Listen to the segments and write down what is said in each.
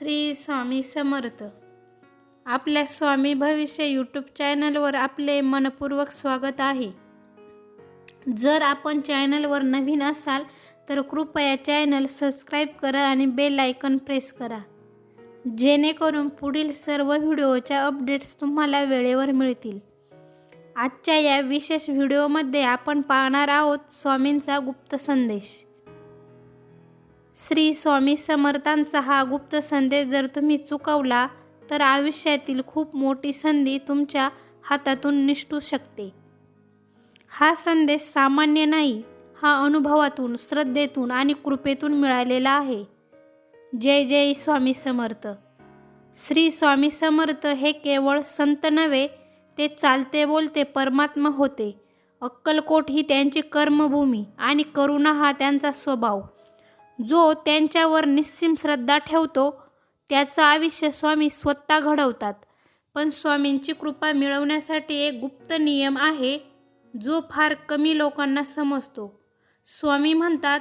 श्री स्वामी समर्थ. आपल्या स्वामी भविष्य यूट्यूब चॅनलवर आपले मनपूर्वक स्वागत आहे. जर आपण चॅनलवर नवीन असाल तर कृपया चॅनल सबस्क्राईब करा आणि बेल आयकॉन प्रेस करा, जेणेकरून पुढील सर्व व्हिडिओच्या अपडेट्स तुम्हाला वेळेवर मिळतील. आजच्या या विशेष व्हिडिओमध्ये आपण पाहणार आहोत स्वामींचा गुप्त संदेश. श्री स्वामी समर्थांचा हा गुप्त संदेश जर तुम्ही चुकवला तर आयुष्यातील खूप मोठी संधी तुमच्या हातातून निसटू शकते. हा संदेश सामान्य नाही, हा अनुभवातून, श्रद्धेतून आणि कृपेतून मिळालेला आहे. जय जय स्वामी समर्थ. श्री स्वामी समर्थ हे केवळ संत नव्हे, ते चालते बोलते परमात्मा होते. अक्कलकोट ही त्यांची कर्मभूमी आणि करुणा हा त्यांचा स्वभाव. जो त्यांच्यावर निस्सीम श्रद्धा ठेवतो त्याचं आयुष्य स्वामी स्वतः घडवतात. पण स्वामींची कृपा मिळवण्यासाठी एक गुप्त नियम आहे, जो फार कमी लोकांना समजतो. स्वामी म्हणतात,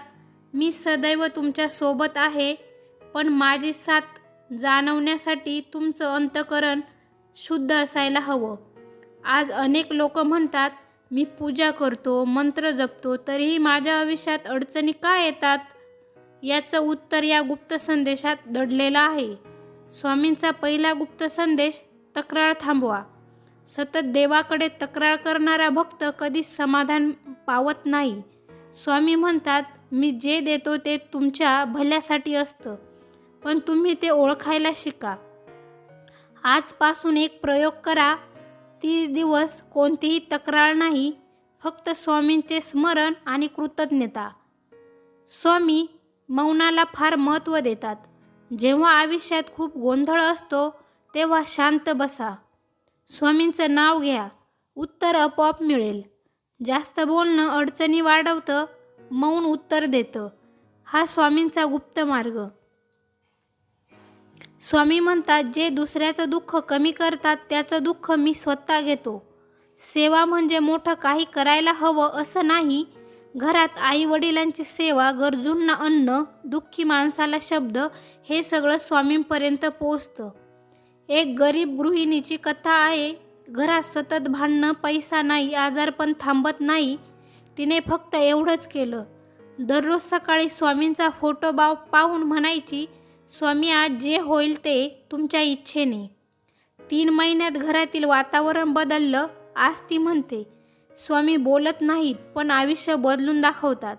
मी सदैव तुमच्या सोबत आहे, पण माझी साथ जाणवण्यासाठी तुमचं अंतःकरण शुद्ध असायला हवं. आज अनेक लोक म्हणतात, मी पूजा करतो, मंत्र जपतो, तरीही माझ्या आयुष्यात अडचणी का येतात? याचं उत्तर या गुप्त संदेशात दडलेलं आहे. स्वामींचा पहिला गुप्त संदेश, तक्रार थांबवा. सतत देवाकडे तक्रार करणारा भक्त कधीच समाधान पावत नाही. स्वामी म्हणतात, मी जे देतो ते तुमच्या भल्यासाठी असतं, पण तुम्ही ते ओळखायला शिका. आजपासून एक प्रयोग करा. 30 दिवस कोणतीही तक्रार नाही, फक्त स्वामींचे स्मरण आणि कृतज्ञता. स्वामी मौनाला फार महत्त्व देतात. जेव्हा आयुष्यात खूप गोंधळ असतो तेव्हा शांत बसा. स्वामींचं नाव घ्या, उत्तर आपोआप मिळेल. जास्त बोलणं अडचणी वाढवतं, मौन उत्तर देतं. हा स्वामींचा गुप्त मार्ग. स्वामी म्हणतात, जे दुसऱ्याचं दुःख कमी करतात त्याचं दुःख मी स्वतः घेतो. सेवा म्हणजे मोठं काही करायला हवं असं नाही. घरात आई वडिलांची सेवा, गरजूंना अन्न, दुःखी माणसाला शब्द, हे सगळं स्वामींपर्यंत पोचतं. एक गरीब गृहिणीची कथा आहे. घरात सतत भांडणं, पैसा नाही, आजारपण थांबत नाही. तिने फक्त एवढंच केलं. दररोज सकाळी स्वामींचा फोटो पाहून म्हणायची, स्वामी आज जे होईल ते तुमच्या इच्छेने. 3 महिन्यात घरातील वातावरण बदललं. आज ती म्हणते, स्वामी बोलत नाहीत पण आयुष्य बदलून दाखवतात.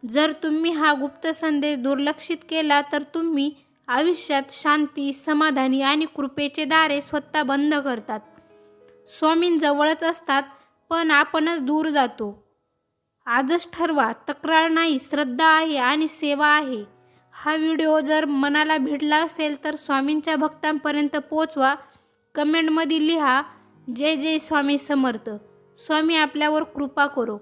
जर तुम्ही हा गुप्त संदेश दुर्लक्षित केला तर तुम्ही आयुष्यात शांती, समाधानी आणि कृपेचे दारे स्वतः बंद करतात. स्वामी जवळच असतात, पण आपणच दूर जातो. आजच ठरवा, तक्रार नाही, श्रद्धा आहे आणि सेवा आहे. हा व्हिडिओ जर मनाला भिडला असेल तर स्वामींच्या भक्तांपर्यंत पोचवा. कमेंटमध्ये लिहा, जय जय स्वामी समर्थ. स्वामी आपल्यावर कृपा करो.